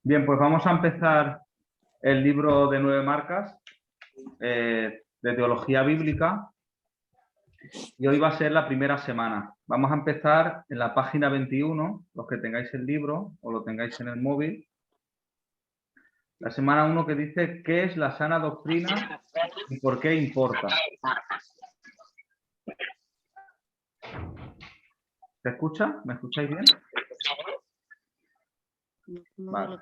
Bien, pues vamos a empezar el libro de 9 marcas de teología bíblica y hoy va a ser la primera semana. Vamos a empezar en la página 21, los que tengáis el libro o lo tengáis en el móvil. La semana 1 que dice ¿qué es la sana doctrina y por qué importa? ¿Se escucha? ¿Me escucháis bien? Vale.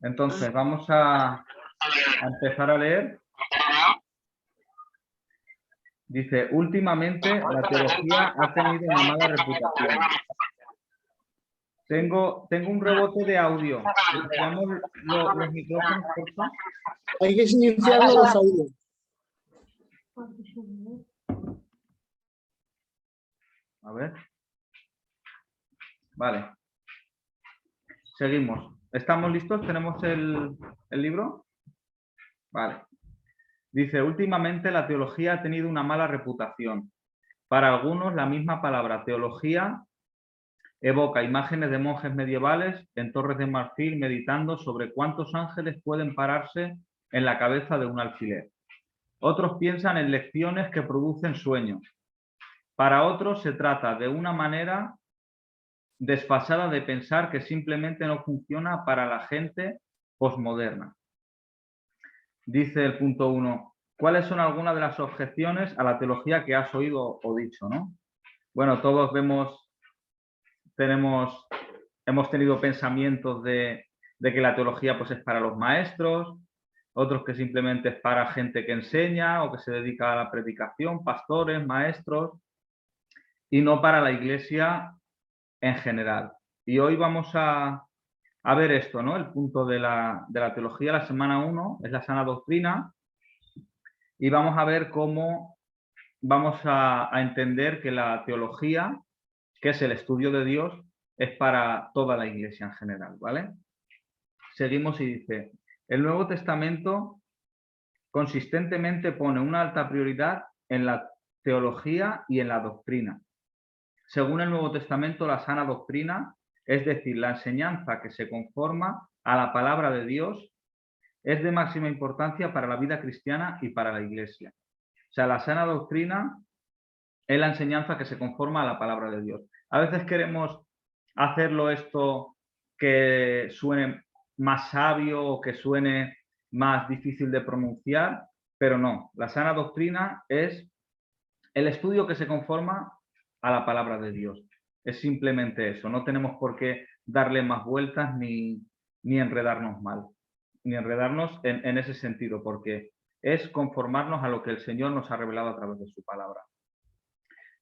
Entonces vamos a empezar a leer. Dice, últimamente la teología ha tenido una mala reputación. Tengo un rebote de audio. ¿Apagamos los micrófonos, por favor? Hay que silenciar los audios. A ver. Vale. Seguimos. ¿Estamos listos? ¿Tenemos el libro? Vale. Dice, últimamente la teología ha tenido una mala reputación. Para algunos, la misma palabra teología evoca imágenes de monjes medievales en torres de marfil meditando sobre cuántos ángeles pueden pararse en la cabeza de un alfiler. Otros piensan en lecciones que producen sueños. Para otros se trata de una manera desfasada de pensar que simplemente no funciona para la gente posmoderna. Dice el punto 1, ¿cuáles son algunas de las objeciones a la teología que has oído o dicho, ¿no? Bueno, todos hemos tenido pensamientos de que la teología pues, es para los maestros, otros que simplemente es para gente que enseña o que se dedica a la predicación, pastores, maestros, y no para la iglesia en general. Y hoy vamos a ver esto, ¿no? El punto de la teología, la semana 1, es la sana doctrina, y vamos a ver cómo vamos a entender que la teología, que es el estudio de Dios, es para toda la iglesia en general, ¿vale? Seguimos y dice, el Nuevo Testamento consistentemente pone una alta prioridad en la teología y en la doctrina. Según el Nuevo Testamento, la sana doctrina, es decir, la enseñanza que se conforma a la palabra de Dios, es de máxima importancia para la vida cristiana y para la iglesia. O sea, la sana doctrina es la enseñanza que se conforma a la palabra de Dios. A veces queremos hacerlo esto que suene más sabio o que suene más difícil de pronunciar, pero no. La sana doctrina es el estudio que se conforma a la palabra de Dios. Es simplemente eso. No tenemos por qué darle más vueltas ni enredarnos mal. Ni enredarnos en ese sentido, porque es conformarnos a lo que el Señor nos ha revelado a través de su palabra.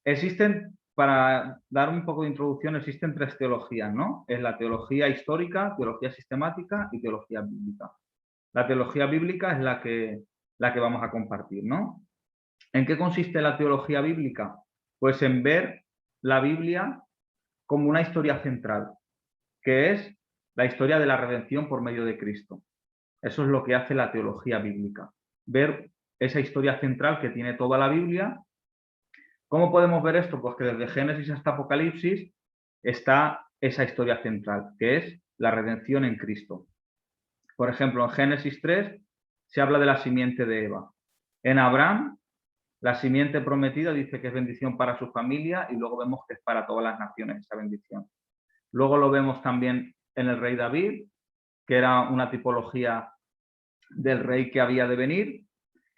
Existen, para dar un poco de introducción, existen 3 teologías, ¿no? Es la teología histórica, teología sistemática y teología bíblica. La teología bíblica es la que vamos a compartir, ¿no? ¿En qué consiste la teología bíblica? Pues en ver la Biblia como una historia central, que es la historia de la redención por medio de Cristo. Eso es lo que hace la teología bíblica. Ver esa historia central que tiene toda la Biblia. ¿Cómo podemos ver esto? Pues que desde Génesis hasta Apocalipsis está esa historia central, que es la redención en Cristo. Por ejemplo, en Génesis 3 se habla de la simiente de Eva. En Abraham, la simiente prometida dice que es bendición para su familia y luego vemos que es para todas las naciones esa bendición. Luego lo vemos también en el rey David, que era una tipología del rey que había de venir.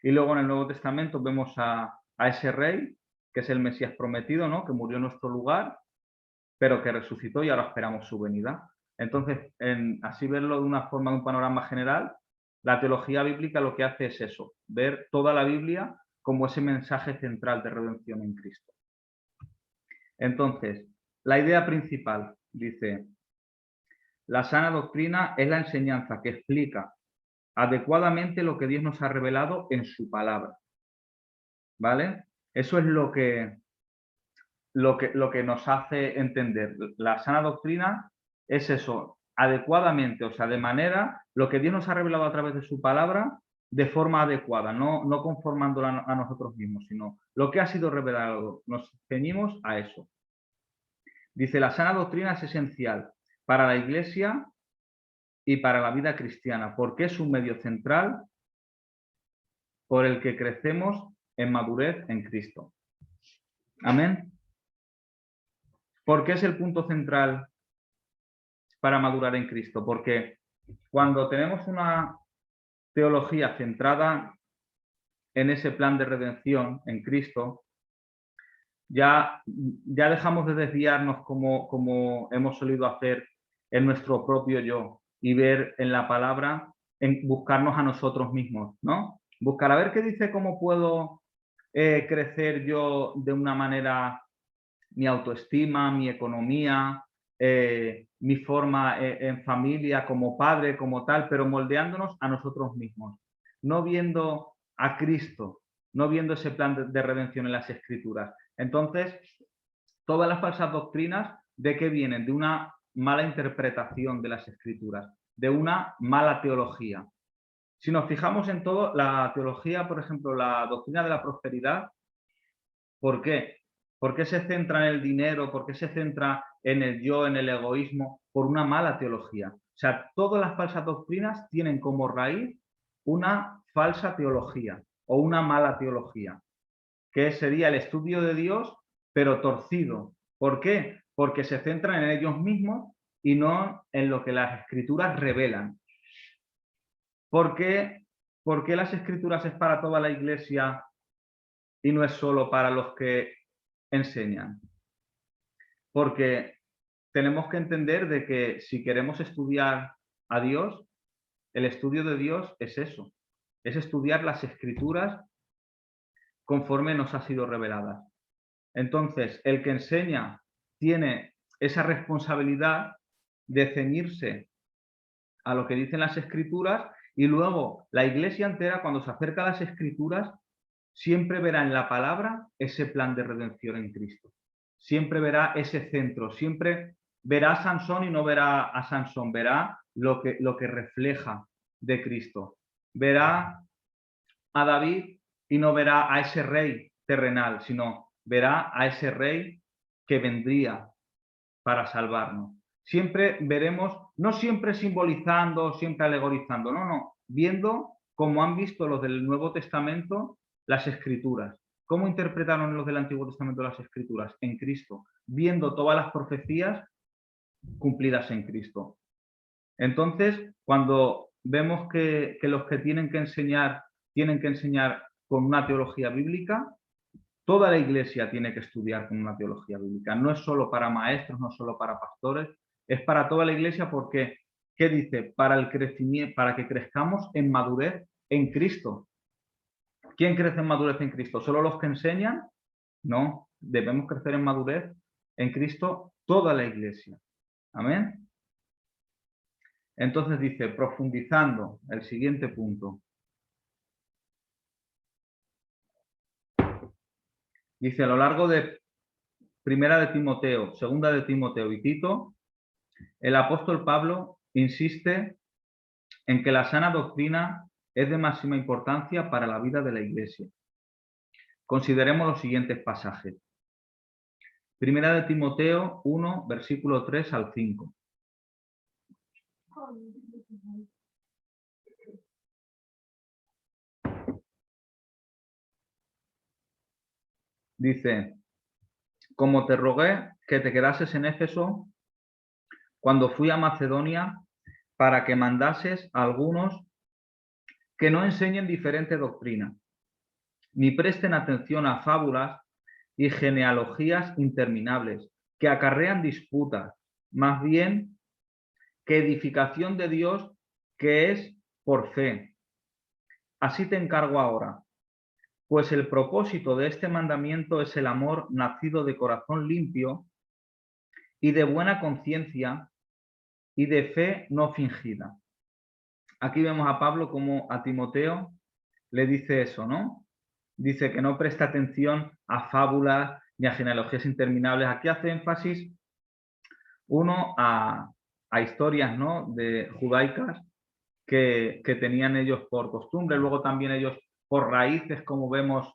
Y luego en el Nuevo Testamento vemos a ese rey, que es el Mesías prometido, ¿no? Que murió en nuestro lugar, pero que resucitó y ahora esperamos su venida. Entonces, así verlo de una forma, de un panorama general, la teología bíblica lo que hace es eso, ver toda la Biblia como ese mensaje central de redención en Cristo. Entonces, la idea principal, dice, la sana doctrina es la enseñanza que explica adecuadamente lo que Dios nos ha revelado en su palabra. ¿Vale? Eso es lo que nos hace entender. La sana doctrina es eso, adecuadamente, o sea, de manera, lo que Dios nos ha revelado a través de su palabra, de forma adecuada, no conformándola a nosotros mismos, sino lo que ha sido revelado. Nos ceñimos a eso. Dice, la sana doctrina es esencial, para la Iglesia y para la vida cristiana, porque es un medio central por el que crecemos en madurez en Cristo. Amén. ¿Por qué es el punto central para madurar en Cristo? Porque cuando tenemos una teología centrada en ese plan de redención en Cristo, ya dejamos de desviarnos como hemos solido hacer en nuestro propio yo y ver en la palabra, en buscarnos a nosotros mismos, ¿no? Buscar a ver qué dice, cómo puedo crecer yo de una manera, mi autoestima, mi economía, mi forma en familia, como padre, como tal, pero moldeándonos a nosotros mismos, no viendo a Cristo, no viendo ese plan de redención en las Escrituras. Entonces, todas las falsas doctrinas, ¿de qué vienen? De una mala interpretación de las Escrituras, de una mala teología. Si nos fijamos en todo, la teología, por ejemplo, la doctrina de la prosperidad, ¿por qué? ¿Por qué se centra en el dinero? ¿Por qué se centra en el yo, en el egoísmo? Por una mala teología. O sea, todas las falsas doctrinas tienen como raíz una falsa teología o una mala teología, que sería el estudio de Dios, pero torcido. ¿Por qué? Porque se centran en ellos mismos y no en lo que las Escrituras revelan. ¿Por qué las Escrituras es para toda la Iglesia y no es solo para los que enseñan? Porque tenemos que entender de que si queremos estudiar a Dios, el estudio de Dios es eso, es estudiar las Escrituras conforme nos ha sido revelada. Entonces, el que enseña tiene esa responsabilidad de ceñirse a lo que dicen las Escrituras, y luego la Iglesia entera, cuando se acerca a las Escrituras, siempre verá en la palabra ese plan de redención en Cristo. Siempre verá ese centro, siempre verá a Sansón y no verá a Sansón, verá lo que refleja de Cristo. Verá a David y no verá a ese rey terrenal, sino verá a ese rey que vendría para salvarnos. Siempre veremos, no siempre simbolizando, siempre alegorizando, no, viendo como han visto los del Nuevo Testamento las Escrituras. ¿Cómo interpretaron los del Antiguo Testamento las Escrituras? En Cristo, viendo todas las profecías cumplidas en Cristo. Entonces, cuando vemos que los que tienen que enseñar con una teología bíblica, toda la Iglesia tiene que estudiar con una teología bíblica. No es solo para maestros, no es solo para pastores, es para toda la Iglesia porque, ¿qué dice? Para el crecimiento, para que crezcamos en madurez en Cristo. ¿Quién crece en madurez en Cristo? ¿Solo los que enseñan? No, debemos crecer en madurez en Cristo toda la Iglesia. Amén. Entonces dice, profundizando, el siguiente punto. Dice, a lo largo de Primera de Timoteo, Segunda de Timoteo y Tito, el apóstol Pablo insiste en que la sana doctrina es de máxima importancia para la vida de la Iglesia. Consideremos los siguientes pasajes. Primera de Timoteo 1, versículo 3 al 5. Dice, como te rogué que te quedases en Éfeso cuando fui a Macedonia para que mandases a algunos que no enseñen diferente doctrina, ni presten atención a fábulas y genealogías interminables que acarrean disputas, más bien que edificación de Dios que es por fe. Así te encargo ahora, pues el propósito de este mandamiento es el amor nacido de corazón limpio y de buena conciencia y de fe no fingida. Aquí vemos a Pablo como a Timoteo le dice eso, ¿no? Dice que no presta atención a fábulas ni a genealogías interminables. Aquí hace énfasis uno a historias, ¿no?, de judaicas que tenían ellos por costumbre. Luego también ellos por raíces, como vemos,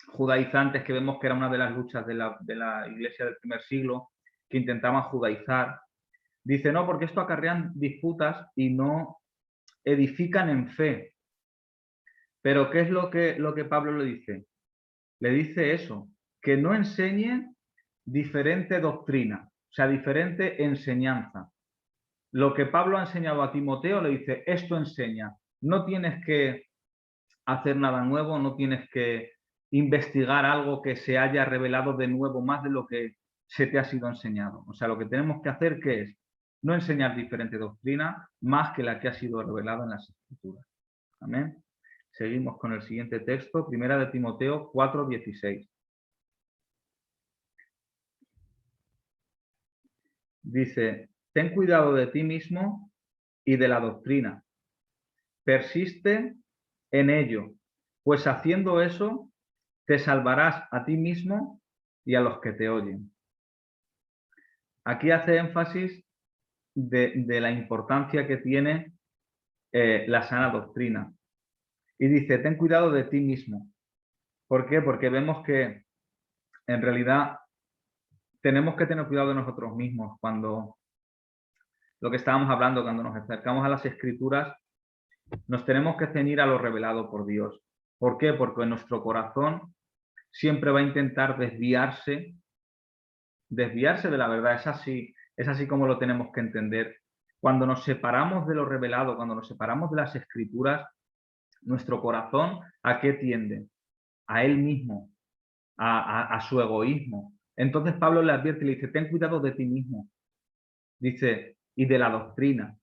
judaizantes, que vemos que era una de las luchas de la iglesia del primer siglo, que intentaban judaizar. Dice, no, porque esto acarrean disputas y no edifican en fe. Pero ¿qué es lo que Pablo le dice? Le dice eso, que no enseñe diferente doctrina, o sea, diferente enseñanza. Lo que Pablo ha enseñado a Timoteo le dice, esto enseña. No tienes que hacer nada nuevo, no tienes que investigar algo que se haya revelado de nuevo más de lo que se te ha sido enseñado. O sea, lo que tenemos que hacer, ¿qué es? No enseñar diferente doctrina más que la que ha sido revelada en las Escrituras. Amén. Seguimos con el siguiente texto, primera de Timoteo 4:16. Dice, ten cuidado de ti mismo y de la doctrina. Persiste en ello, pues haciendo eso te salvarás a ti mismo y a los que te oyen. Aquí hace énfasis de la importancia que tiene la sana doctrina. Y dice, ten cuidado de ti mismo. ¿Por qué? Porque vemos que en realidad tenemos que tener cuidado de nosotros mismos cuando lo que estábamos hablando, cuando nos acercamos a las Escrituras, nos tenemos que ceñir a lo revelado por Dios. ¿Por qué? Porque nuestro corazón siempre va a intentar desviarse de la verdad. Es así como lo tenemos que entender. Cuando nos separamos de lo revelado, cuando nos separamos de las Escrituras, nuestro corazón, ¿a qué tiende? A él mismo, a su egoísmo. Entonces Pablo le advierte y le dice, ten cuidado de ti mismo. Dice, y de la doctrina.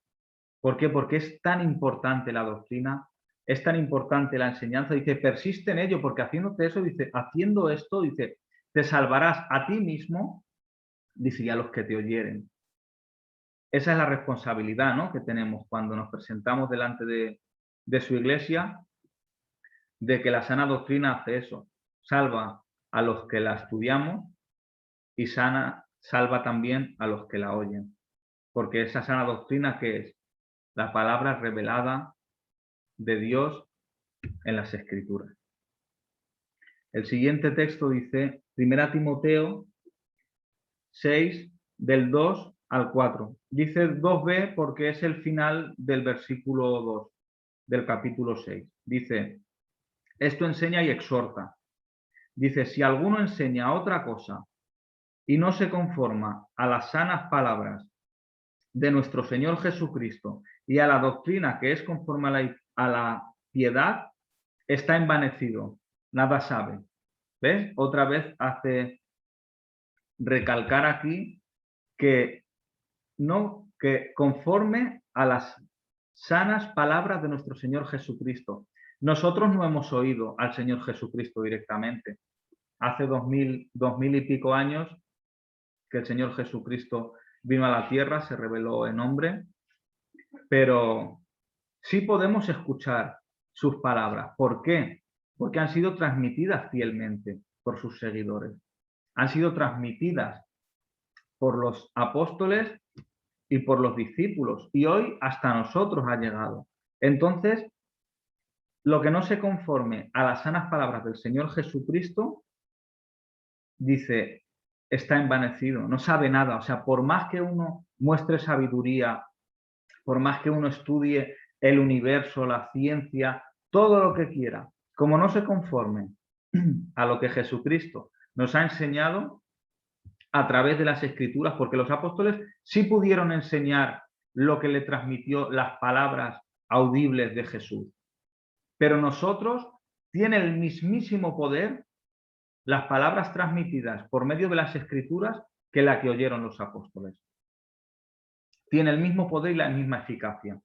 ¿Por qué? Porque es tan importante la doctrina, es tan importante la enseñanza. Dice, persiste en ello, porque haciéndote eso, dice, haciendo esto, dice, te salvarás a ti mismo, dice, y a los que te oyeren. Esa es la responsabilidad, ¿no?, que tenemos cuando nos presentamos delante de su iglesia, de que la sana doctrina hace eso, salva a los que la estudiamos y salva también a los que la oyen. Porque esa sana doctrina, ¿qué es? La palabra revelada de Dios en las Escrituras. El siguiente texto dice, 1 Timoteo 6, del 2 al 4. Dice 2b porque es el final del versículo 2 del capítulo 6. Dice, esto enseña y exhorta. Dice, si alguno enseña otra cosa y no se conforma a las sanas palabras de nuestro Señor Jesucristo y a la doctrina que es conforme a la piedad, está envanecido, nada sabe. ¿Ves? Otra vez hace recalcar aquí que no, que conforme a las sanas palabras de nuestro Señor Jesucristo. Nosotros no hemos oído al Señor Jesucristo directamente. Hace 2000 y pico años que el Señor Jesucristo vino a la tierra, se reveló en hombre, pero sí podemos escuchar sus palabras. ¿Por qué? Porque han sido transmitidas fielmente por sus seguidores. Han sido transmitidas por los apóstoles y por los discípulos. Y hoy hasta nosotros ha llegado. Entonces, lo que no se conforme a las sanas palabras del Señor Jesucristo, dice, está envanecido, no sabe nada. O sea, por más que uno muestre sabiduría, por más que uno estudie el universo, la ciencia, todo lo que quiera, como no se conforme a lo que Jesucristo nos ha enseñado a través de las Escrituras, porque los apóstoles sí pudieron enseñar lo que le transmitió las palabras audibles de Jesús. Pero nosotros tiene el mismísimo poder las palabras transmitidas por medio de las Escrituras que la que oyeron los apóstoles. Tiene el mismo poder y la misma eficacia.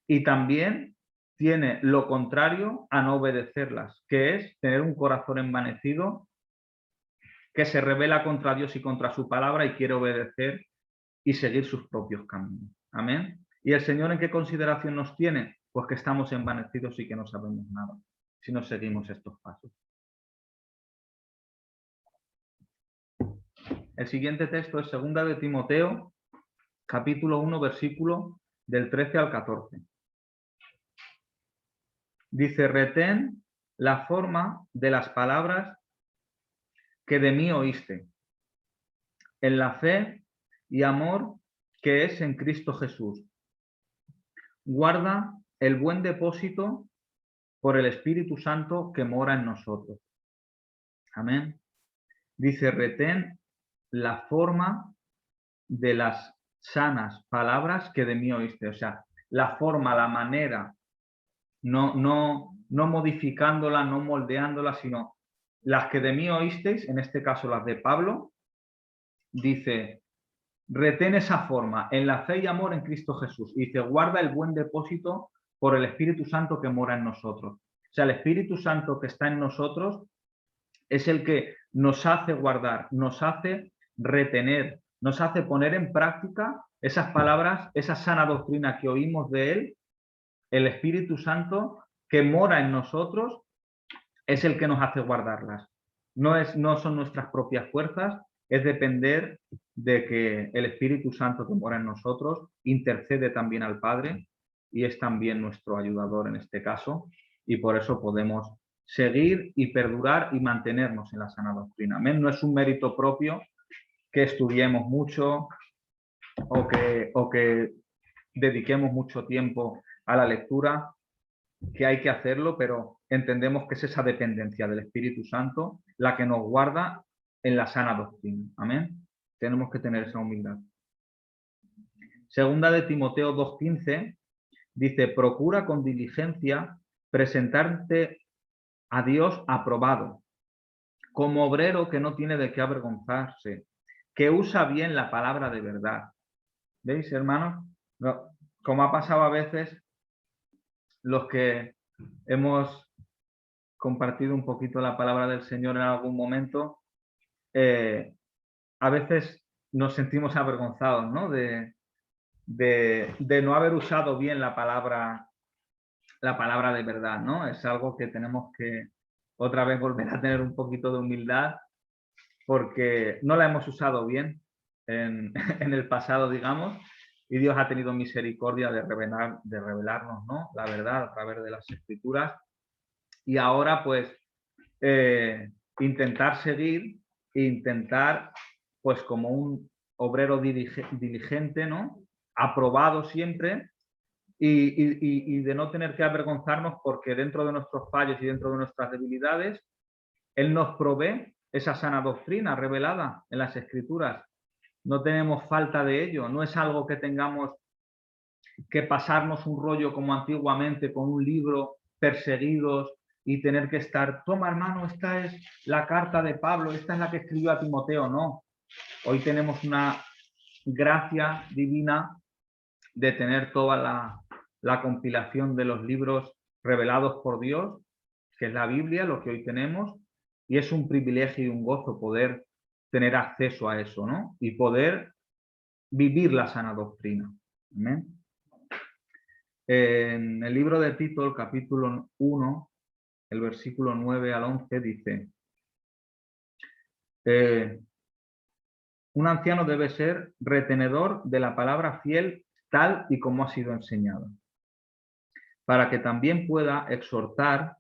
Y también tiene lo contrario a no obedecerlas, que es tener un corazón envanecido que se rebela contra Dios y contra su palabra y quiere obedecer y seguir sus propios caminos. Amén. ¿Y el Señor en qué consideración nos tiene? Pues que estamos envanecidos y que no sabemos nada si no seguimos estos pasos. El siguiente texto es 2 de Timoteo, capítulo 1, versículo del 13 al 14. Dice, retén la forma de las palabras que de mí oíste, en la fe y amor que es en Cristo Jesús. Guarda el buen depósito por el Espíritu Santo que mora en nosotros. Amén. Dice, retén la forma de las sanas palabras que de mí oíste. O sea, la forma, la manera, no modificándola, no moldeándola, sino las que de mí oísteis, en este caso las de Pablo, dice, retén esa forma en la fe y amor en Cristo Jesús. Y dice, guarda el buen depósito por el Espíritu Santo que mora en nosotros. O sea, el Espíritu Santo que está en nosotros es el que nos hace guardar, nos hace retener, nos hace poner en práctica esas palabras, esa sana doctrina que oímos de Él. El Espíritu Santo que mora en nosotros es el que nos hace guardarlas. No son nuestras propias fuerzas, es depender de que el Espíritu Santo que mora en nosotros intercede también al Padre y es también nuestro ayudador en este caso, y por eso podemos seguir y perdurar y mantenernos en la sana doctrina. Amén. No es un mérito propio que estudiemos mucho o que dediquemos mucho tiempo a la lectura, que hay que hacerlo, pero entendemos que es esa dependencia del Espíritu Santo la que nos guarda en la sana doctrina. Amén. Tenemos que tener esa humildad. Segunda de Timoteo 2:15 dice, procura con diligencia presentarte a Dios aprobado, como obrero que no tiene de qué avergonzarse, que usa bien la palabra de verdad. ¿Veis, hermanos? No, como ha pasado a veces, los que hemos compartido un poquito la palabra del Señor en algún momento, a veces nos sentimos avergonzados, ¿no? De no haber usado bien la palabra de verdad, ¿no? Es algo que tenemos que otra vez volver a tener un poquito de humildad, porque no la hemos usado bien en el pasado, digamos, y Dios ha tenido misericordia de revelarnos, ¿no? La verdad a través de las Escrituras. Y ahora, pues, intentar seguir e intentar, pues, como un obrero diligente, ¿no? Aprobado siempre, y de no tener que avergonzarnos, porque dentro de nuestros fallos y dentro de nuestras debilidades, Él nos provee esa sana doctrina revelada en las Escrituras. No tenemos falta de ello, no es algo que tengamos que pasarnos un rollo como antiguamente con un libro, perseguidos, y tener que estar, toma hermano, esta es la carta de Pablo, esta es la que escribió a Timoteo. No, hoy tenemos una gracia divina de tener toda la compilación de los libros revelados por Dios, que es la Biblia, lo que hoy tenemos, y es un privilegio y un gozo poder tener acceso a eso, ¿no? Y poder vivir la sana doctrina. ¿Amén? En el libro de Tito, el capítulo 1, el versículo 9 al 11 dice, un anciano debe ser retenedor de la palabra fiel tal y como ha sido enseñada, para que también pueda exhortar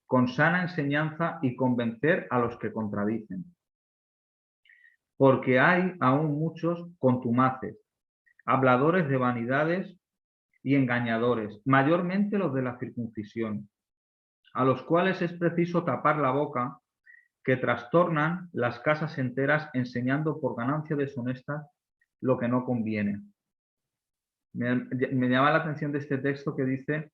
con sana enseñanza y convencer a los que contradicen. Porque hay aún muchos contumaces, habladores de vanidades y engañadores, mayormente los de la circuncisión, a los cuales es preciso tapar la boca, que trastornan las casas enteras enseñando por ganancia deshonesta lo que no conviene. Me llama la atención de este texto que dice,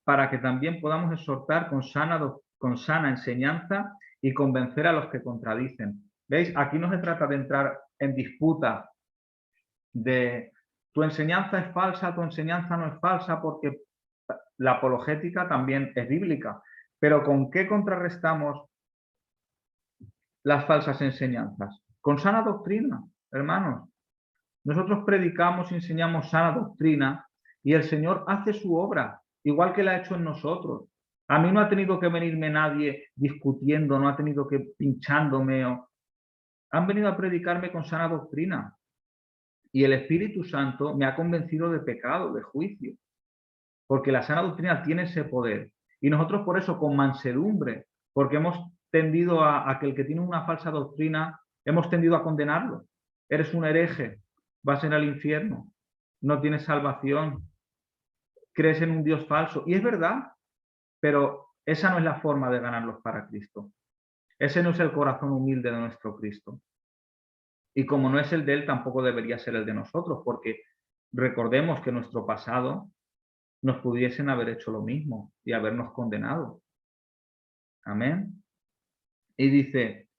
para que también podamos exhortar con sana enseñanza y convencer a los que contradicen. ¿Veis? Aquí no se trata de entrar en disputa de tu enseñanza es falsa, tu enseñanza no es falsa, porque la apologética también es bíblica. Pero ¿con qué contrarrestamos las falsas enseñanzas? Con sana doctrina, hermanos. Nosotros predicamos y enseñamos sana doctrina y el Señor hace su obra, igual que la ha hecho en nosotros. A mí no ha tenido que venirme nadie discutiendo, no ha tenido que pinchándome. Han venido a predicarme con sana doctrina. Y el Espíritu Santo me ha convencido de pecado, de juicio. Porque la sana doctrina tiene ese poder. Y nosotros por eso, con mansedumbre, porque hemos tendido a que el que tiene una falsa doctrina, hemos tendido a condenarlo. Eres un hereje, vas a ir al infierno, no tienes salvación, crees en un Dios falso. Y es verdad, pero esa no es la forma de ganarlos para Cristo. Ese no es el corazón humilde de nuestro Cristo. Y como no es el de Él, tampoco debería ser el de nosotros, porque recordemos que en nuestro pasado nos pudiesen haber hecho lo mismo y habernos condenado. Amén. Y dice,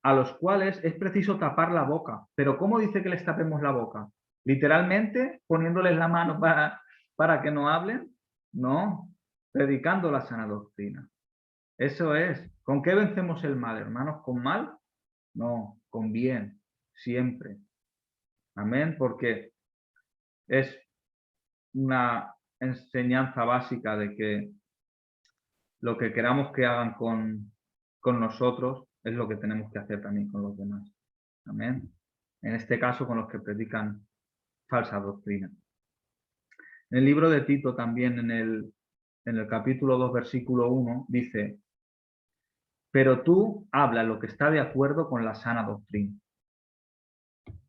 a los cuales es preciso tapar la boca. Pero ¿cómo dice que les tapemos la boca? ¿Literalmente poniéndoles la mano para que no hablen? No, predicando la sana doctrina. Eso es. ¿Con qué vencemos el mal, hermanos? ¿Con mal? No, con bien, siempre. Amén, porque es una enseñanza básica de que lo que queramos que hagan con nosotros es lo que tenemos que hacer también con los demás. Amén. En este caso, con los que predican falsa doctrina. En el libro de Tito también, en el capítulo 2, versículo 1, dice, pero tú habla lo que está de acuerdo con la sana doctrina.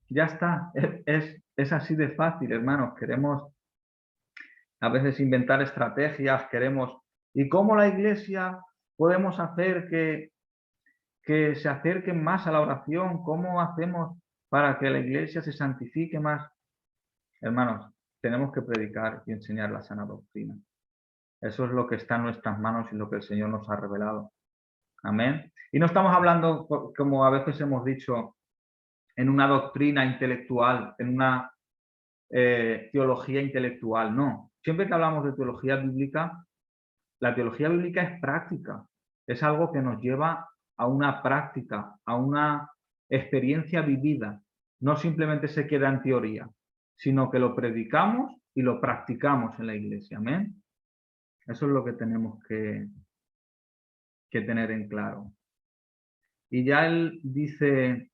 Ya está, es así de fácil, hermanos. Queremos a veces inventar estrategias, queremos... ¿Y cómo la iglesia podemos hacer que se acerquen más a la oración? ¿Cómo hacemos para que la iglesia se santifique más? Hermanos, tenemos que predicar y enseñar la sana doctrina. Eso es lo que está en nuestras manos y lo que el Señor nos ha revelado. Amén. Y no estamos hablando, como a veces hemos dicho, en una doctrina intelectual, en una teología intelectual. No. Siempre que hablamos de teología bíblica, la teología bíblica es práctica. Es algo que nos lleva a una práctica, a una experiencia vivida. No simplemente se queda en teoría, sino que lo predicamos y lo practicamos en la iglesia. Amén. Eso es lo que tenemos que tener en claro. Y ya él dice,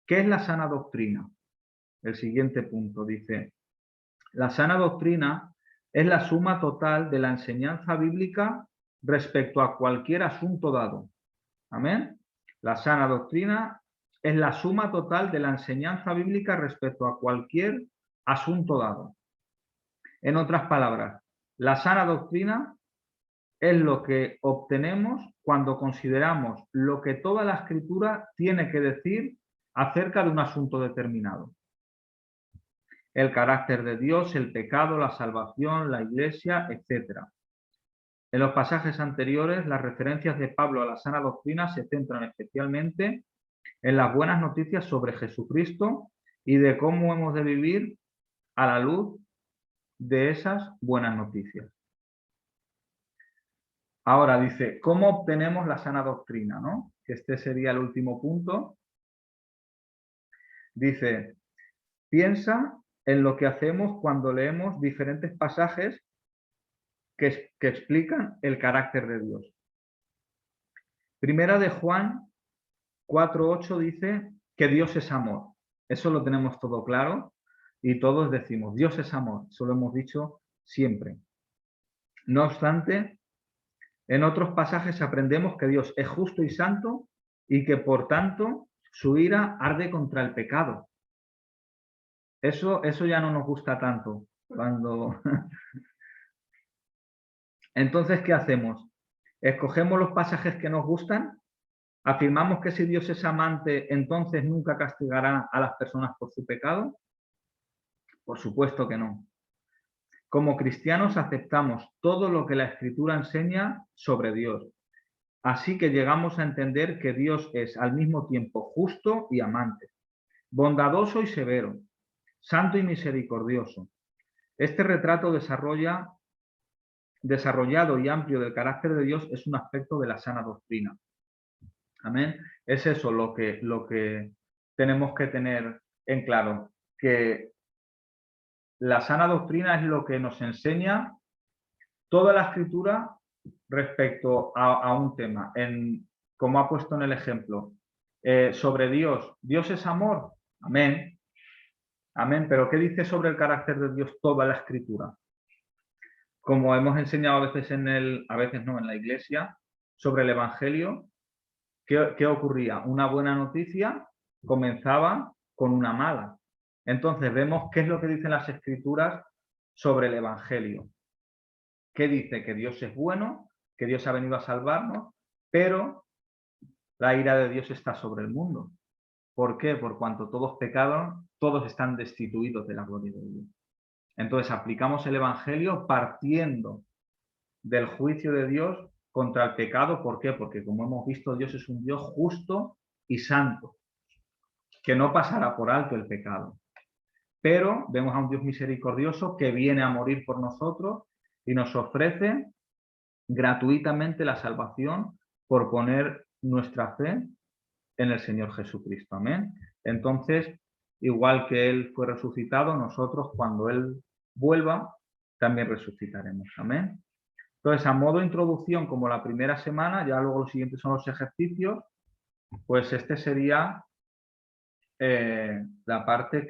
¿qué es la sana doctrina? El siguiente punto dice, la sana doctrina es la suma total de la enseñanza bíblica respecto a cualquier asunto dado. Amén. La sana doctrina es la suma total de la enseñanza bíblica respecto a cualquier asunto dado. En otras palabras, la sana doctrina es lo que obtenemos cuando consideramos lo que toda la Escritura tiene que decir acerca de un asunto determinado. El carácter de Dios, el pecado, la salvación, la iglesia, etc. En los pasajes anteriores, las referencias de Pablo a la sana doctrina se centran especialmente en las buenas noticias sobre Jesucristo y de cómo hemos de vivir a la luz de esas buenas noticias. Ahora dice, ¿cómo obtenemos la sana doctrina? ¿No? Que este sería el último punto. Dice, piensa en lo que hacemos cuando leemos diferentes pasajes que explican el carácter de Dios. Primera de Juan 4:8 dice que Dios es amor. Eso lo tenemos todo claro y todos decimos, Dios es amor. Eso lo hemos dicho siempre. No obstante, en otros pasajes aprendemos que Dios es justo y santo y que por tanto su ira arde contra el pecado. Eso ya no nos gusta tanto. Entonces, ¿qué hacemos? ¿Escogemos los pasajes que nos gustan? ¿Afirmamos que si Dios es amante, entonces nunca castigará a las personas por su pecado? Por supuesto que no. Como cristianos aceptamos todo lo que la Escritura enseña sobre Dios. Así que llegamos a entender que Dios es al mismo tiempo justo y amante, bondadoso y severo, santo y misericordioso. Este retrato desarrollado y amplio del carácter de Dios es un aspecto de la sana doctrina. Amén. Es eso lo que tenemos que tener en claro, que la sana doctrina es lo que nos enseña toda la Escritura respecto a un tema. Como ha puesto en el ejemplo, sobre Dios. ¿Dios es amor? Amén. Amén. Pero ¿qué dice sobre el carácter de Dios toda la Escritura? Como hemos enseñado a veces en la iglesia, sobre el Evangelio, ¿qué ocurría? Una buena noticia comenzaba con una mala. Entonces vemos qué es lo que dicen las Escrituras sobre el Evangelio. ¿Qué dice? Que Dios es bueno, que Dios ha venido a salvarnos, pero la ira de Dios está sobre el mundo. ¿Por qué? Por cuanto todos pecaron, todos están destituidos de la gloria de Dios. Entonces aplicamos el Evangelio partiendo del juicio de Dios contra el pecado. ¿Por qué? Porque como hemos visto, Dios es un Dios justo y santo, que no pasará por alto el pecado. Pero vemos a un Dios misericordioso que viene a morir por nosotros y nos ofrece gratuitamente la salvación por poner nuestra fe en el Señor Jesucristo. Amén. Entonces, igual que Él fue resucitado, nosotros cuando Él vuelva, también resucitaremos. Amén. Entonces, a modo de introducción, como la primera semana, ya luego los siguientes son los ejercicios, pues este sería la parte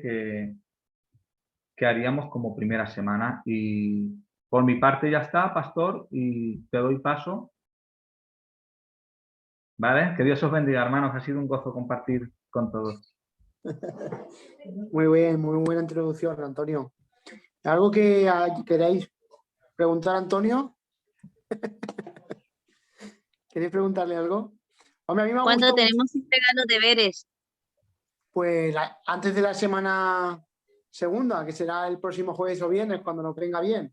que haríamos como primera semana. Y por mi parte ya está, pastor, y te doy paso. ¿Vale? Que Dios os bendiga, hermanos. Ha sido un gozo compartir con todos. Muy bien, muy buena introducción, Antonio. ¿Algo que queráis preguntar, Antonio? ¿Queréis preguntarle algo? Hombre, a mí me ha ¿Cuándo gustado tenemos que entregar los deberes? pues antes de la semana segunda, que será el próximo jueves o viernes, cuando nos venga bien.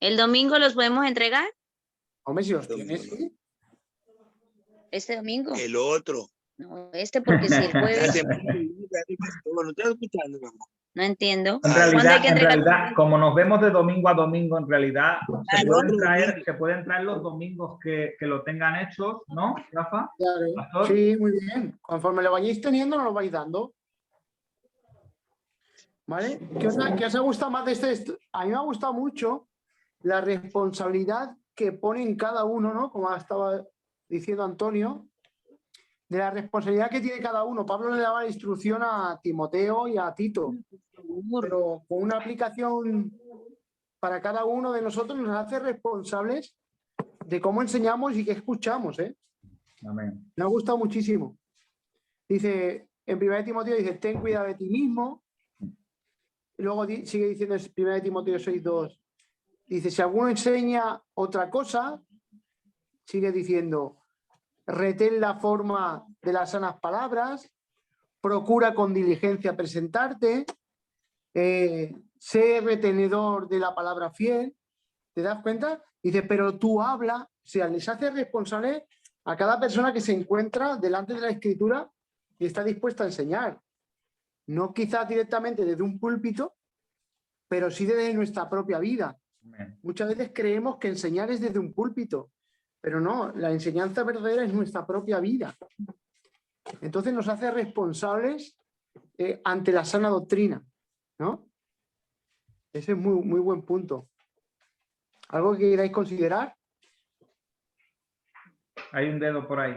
¿El domingo los podemos entregar? Hombre, si los tienes, sí. ¿Este domingo? El otro. No, porque si el jueves... Bueno, ¿estás escuchando, mamá? No entiendo. En ¿Cuándo hay que entregar? realidad, como nos vemos de domingo a domingo, en realidad se Claro. pueden traer los domingos que lo tengan hechos, ¿no, Rafa? Claro. ¿Pastor? Sí, muy bien. Conforme lo vayáis teniendo, nos lo vais dando. ¿Vale? ¿Qué os ha gustado más de este? A mí me ha gustado mucho la responsabilidad que pone en cada uno, ¿no? Como estaba diciendo Antonio, de la responsabilidad que tiene cada uno. Pablo le daba la instrucción a Timoteo y a Tito, pero con una aplicación para cada uno de nosotros nos hace responsables de cómo enseñamos y qué escuchamos, ¿eh? Amén. Me ha gustado muchísimo. Dice, en 1 Timoteo dice, ten cuidado de ti mismo. Y luego sigue diciendo en 1 Timoteo 6:2, dice, si alguno enseña otra cosa, sigue diciendo, retén la forma de las sanas palabras, procura con diligencia presentarte, sé retenedor de la palabra fiel. ¿Te das cuenta? Dice, pero tú habla, o sea, les hace responsable a cada persona que se encuentra delante de la Escritura y está dispuesta a enseñar. No quizás directamente desde un púlpito, pero sí desde nuestra propia vida. Amén. Muchas veces creemos que enseñar es desde un púlpito, pero no, la enseñanza verdadera es nuestra propia vida. Entonces nos hace responsables ante la sana doctrina, ¿no? Ese es muy, muy buen punto. ¿Algo que queráis considerar? Hay un dedo por ahí.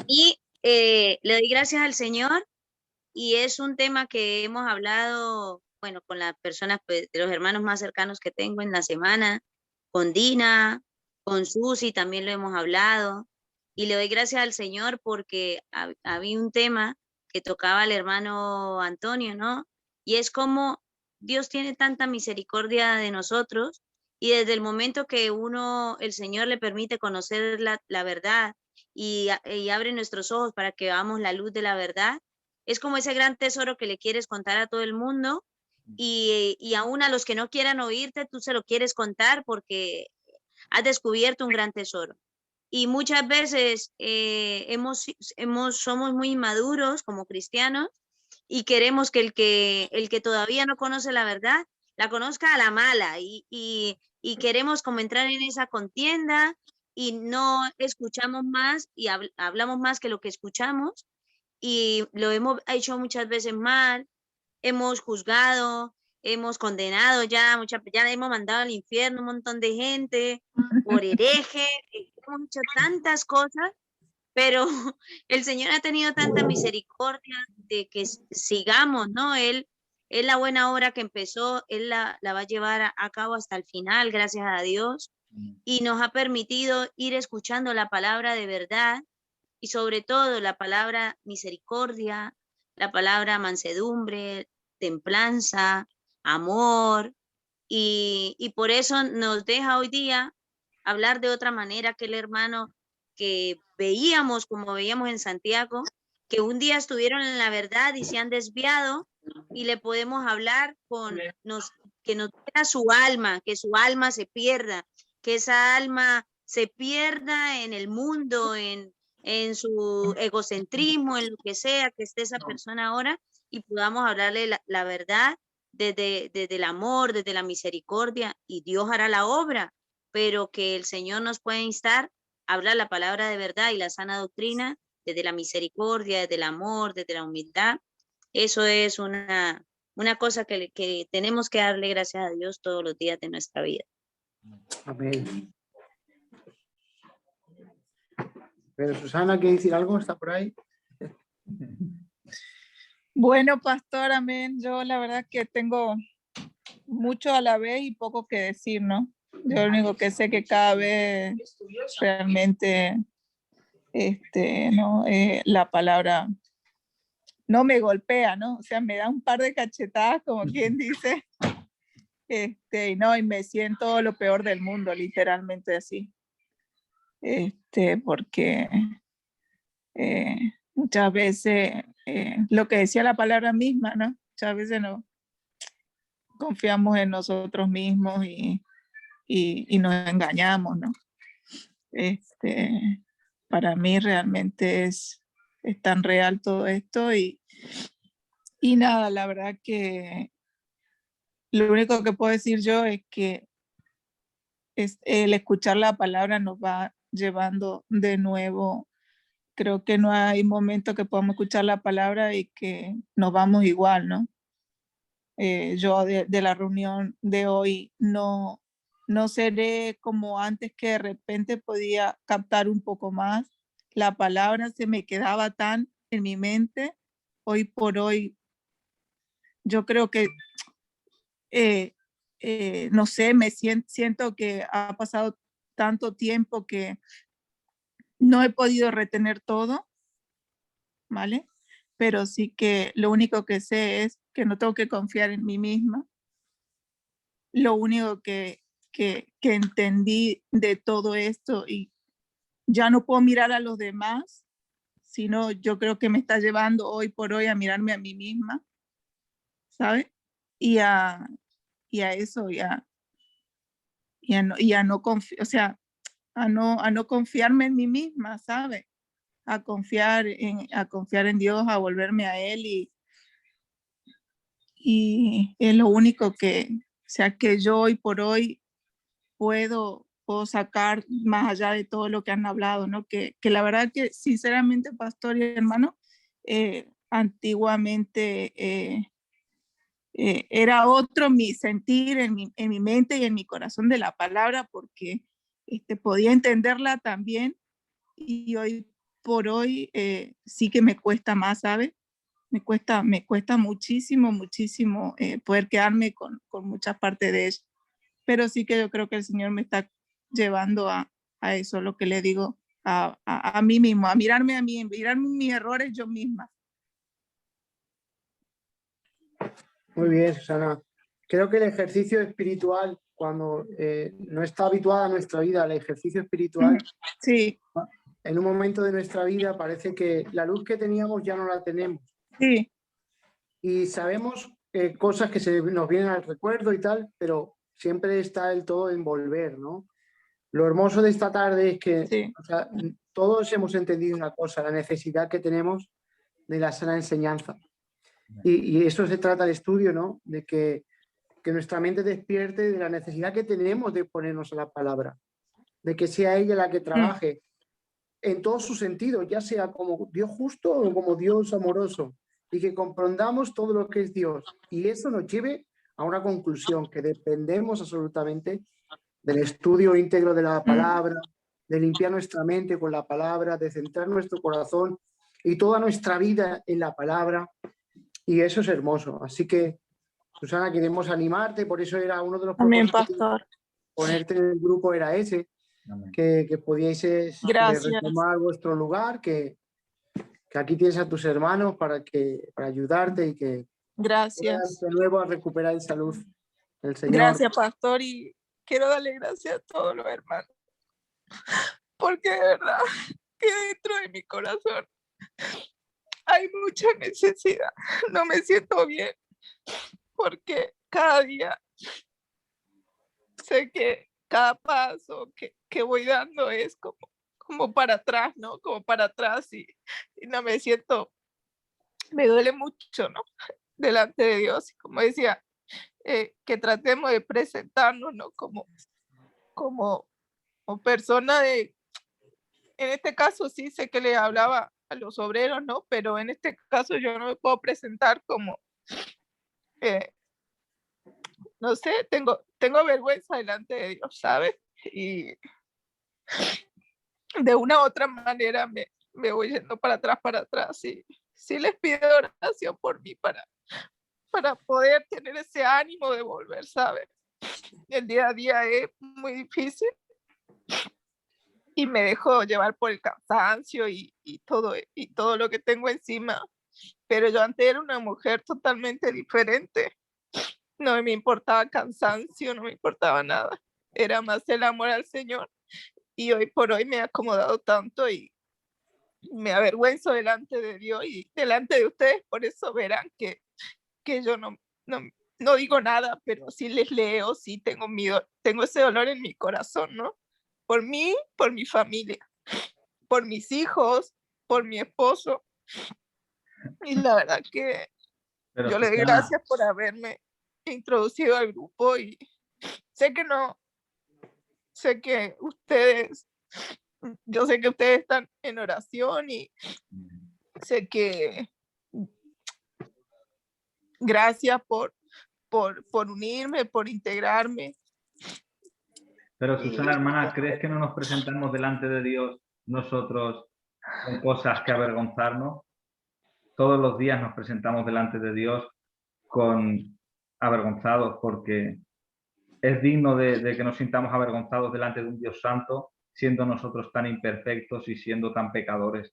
Y le doy gracias al Señor y es un tema que hemos hablado, bueno, con las personas, pues, de los hermanos más cercanos que tengo en la semana, con Dina, con Susi también lo hemos hablado y le doy gracias al Señor porque había un tema que tocaba el hermano Antonio, ¿no? Y es como Dios tiene tanta misericordia de nosotros y desde el momento que el Señor le permite conocer la verdad y abre nuestros ojos para que veamos la luz de la verdad, es como ese gran tesoro que le quieres contar a todo el mundo y aún a los que no quieran oírte, tú se lo quieres contar porque has descubierto un gran tesoro. Y muchas veces somos muy inmaduros como cristianos y queremos que el que todavía no conoce la verdad, la conozca a la mala y queremos como entrar en esa contienda y no escuchamos más y hablamos más que lo que escuchamos y lo hemos hecho muchas veces mal, hemos juzgado, hemos condenado ya hemos mandado al infierno un montón de gente por hereje, hemos hecho tantas cosas, pero el Señor ha tenido tanta misericordia de que sigamos, ¿no? Él la buena obra que empezó, Él la va a llevar a cabo hasta el final, gracias a Dios, y nos ha permitido ir escuchando la palabra de verdad y sobre todo la palabra misericordia, la palabra mansedumbre, templanza, amor, y por eso nos deja hoy día hablar de otra manera aquel hermano que veíamos, como veíamos en Santiago, que un día estuvieron en la verdad y se han desviado, y le podemos hablar que nos diera su alma, que su alma se pierda, que esa alma se pierda en el mundo, en su egocentrismo, en lo que sea que esté esa persona ahora, y podamos hablarle la verdad desde el amor, desde la misericordia, y Dios hará la obra, pero que el Señor nos puede instar a hablar la palabra de verdad y la sana doctrina desde la misericordia, desde el amor, desde la humildad. Eso es una cosa que tenemos que darle gracias a Dios todos los días de nuestra vida. Amén. Pero Susana, ¿quiere decir algo? ¿Está por ahí? Bueno, pastor, amén. Yo la verdad que tengo mucho a la vez y poco que decir, ¿no? Yo lo único que sé que cada vez realmente ¿no? La palabra no me golpea, ¿no? O sea, me da un par de cachetadas, como quien dice, no, y me siento lo peor del mundo, literalmente así. Porque muchas veces, lo que decía la palabra misma, ¿no? Muchas veces no confiamos en nosotros mismos y nos engañamos, ¿no? Para mí realmente es tan real todo esto y nada, la verdad que lo único que puedo decir yo es que el escuchar la palabra nos va llevando de nuevo. Creo que no hay momento que podamos escuchar la palabra y que nos vamos igual, ¿no? Yo de la reunión de hoy no seré como antes, que de repente podía captar un poco más. La palabra se me quedaba tan en mi mente. Hoy por hoy, yo creo que, no sé, siento que ha pasado tanto tiempo que no he podido retener todo, ¿vale? Pero sí que lo único que sé es que no tengo que confiar en mí misma. Lo único que entendí de todo esto, y ya no puedo mirar a los demás, sino yo creo que me está llevando hoy por hoy a mirarme a mí misma, ¿sabes? Y a eso, a no confiar, o sea, a no confiarme en mí misma, ¿sabes? A confiar en Dios, a volverme a Él, y es lo único que, o sea, que yo hoy por hoy puedo sacar más allá de todo lo que han hablado, ¿no? Que la verdad que sinceramente, pastor y hermano, antiguamente era otro mi sentir en mi mente y en mi corazón de la palabra, porque podía entenderla también, y hoy por hoy sí que me cuesta más, ¿sabes? Me cuesta muchísimo poder quedarme con muchas partes de ella. Pero sí que yo creo que el Señor me está llevando a eso, lo que le digo a mí mismo, a mirarme a mí, mirarme mis errores yo misma. Muy bien, Susana. Creo que el ejercicio espiritual, cuando no está habituada a nuestra vida al ejercicio espiritual, sí, en un momento de nuestra vida parece que la luz que teníamos ya no la tenemos. Sí. Y sabemos cosas que nos vienen al recuerdo y tal, pero siempre está el todo en volver, ¿no? Lo hermoso de esta tarde es que Sí. o sea, todos hemos entendido una cosa, la necesidad que tenemos de la sana enseñanza. Y eso se trata el estudio, ¿no? De que nuestra mente despierte de la necesidad que tenemos de ponernos a la palabra, de que sea ella la que trabaje en todos sus sentidos, ya sea como Dios justo o como Dios amoroso, y que comprendamos todo lo que es Dios. Y eso nos lleve a una conclusión, que dependemos absolutamente del estudio íntegro de la palabra, de limpiar nuestra mente con la palabra, de centrar nuestro corazón y toda nuestra vida en la palabra. Y eso es hermoso. Así que, Susana, queremos animarte, por eso era uno de los Amén, propósitos. pastor. Ponerte en el grupo era ese, Amén. que pudieseis Gracias. retomar vuestro lugar, que aquí tienes a tus hermanos para ayudarte y que puedas Gracias. de nuevo a recuperar salud. El Señor. Gracias, pastor, y quiero darle gracias a todos los hermanos, porque de verdad que dentro de mi corazón hay mucha necesidad. No me siento bien, porque cada día sé que cada paso que voy dando es como para atrás, ¿no? Como para atrás y no me siento, me duele mucho, ¿no? Delante de Dios, y como decía, que tratemos de presentarnos, ¿no? Como persona en este caso sí sé que le hablaba a los obreros, ¿no? Pero en este caso yo no me puedo presentar como, no sé, tengo vergüenza delante de Dios, ¿sabes? Y de una u otra manera me voy yendo para atrás y sí les pido oración por mí para poder tener ese ánimo de volver, ¿sabes? El día a día es muy difícil y me dejo llevar por el cansancio y todo lo que tengo encima, pero yo antes era una mujer totalmente diferente, no me importaba cansancio, no me importaba nada, era más el amor al Señor y hoy por hoy me he acomodado tanto y me avergüenzo delante de Dios y delante de ustedes, por eso verán que yo no digo nada, pero sí les leo, sí tengo ese dolor en mi corazón, ¿no? Por mí, por mi familia, por mis hijos, por mi esposo. Y la verdad que Pero yo le doy Susana, gracias por haberme introducido al grupo y sé que yo sé que ustedes están en oración y sé que gracias por unirme, por integrarme. pero Susana, hermana, ¿crees que no nos presentamos delante de Dios nosotros con cosas que avergonzarnos? Todos los días nos presentamos delante de Dios con avergonzados, porque es digno de que nos sintamos avergonzados delante de un Dios santo, siendo nosotros tan imperfectos y siendo tan pecadores.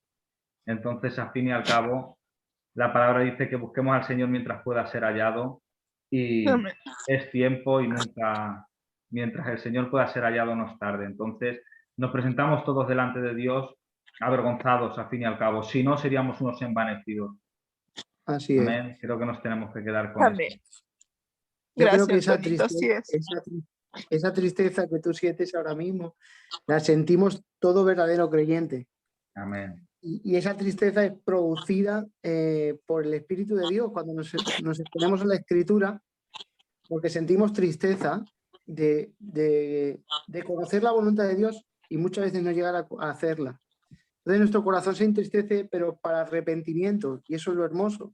Entonces, al fin y al cabo, la palabra dice que busquemos al Señor mientras pueda ser hallado, y Amén. es tiempo y nunca, mientras el Señor pueda ser hallado, no es tarde. Entonces, nos presentamos todos delante de Dios avergonzados, al fin y al cabo. Si no, seríamos unos envanecidos. Así es. Amén. Creo que nos tenemos que quedar con Amén. eso. Yo creo Gracias, que Tonito, así es. esa tristeza que tú sientes ahora mismo, la sentimos todo verdadero creyente. Amén. Y esa tristeza es producida por el Espíritu de Dios cuando nos exponemos a la Escritura, porque sentimos tristeza de conocer la voluntad de Dios y muchas veces no llegar a hacerla. Entonces nuestro corazón se entristece, pero para arrepentimiento, y eso es lo hermoso.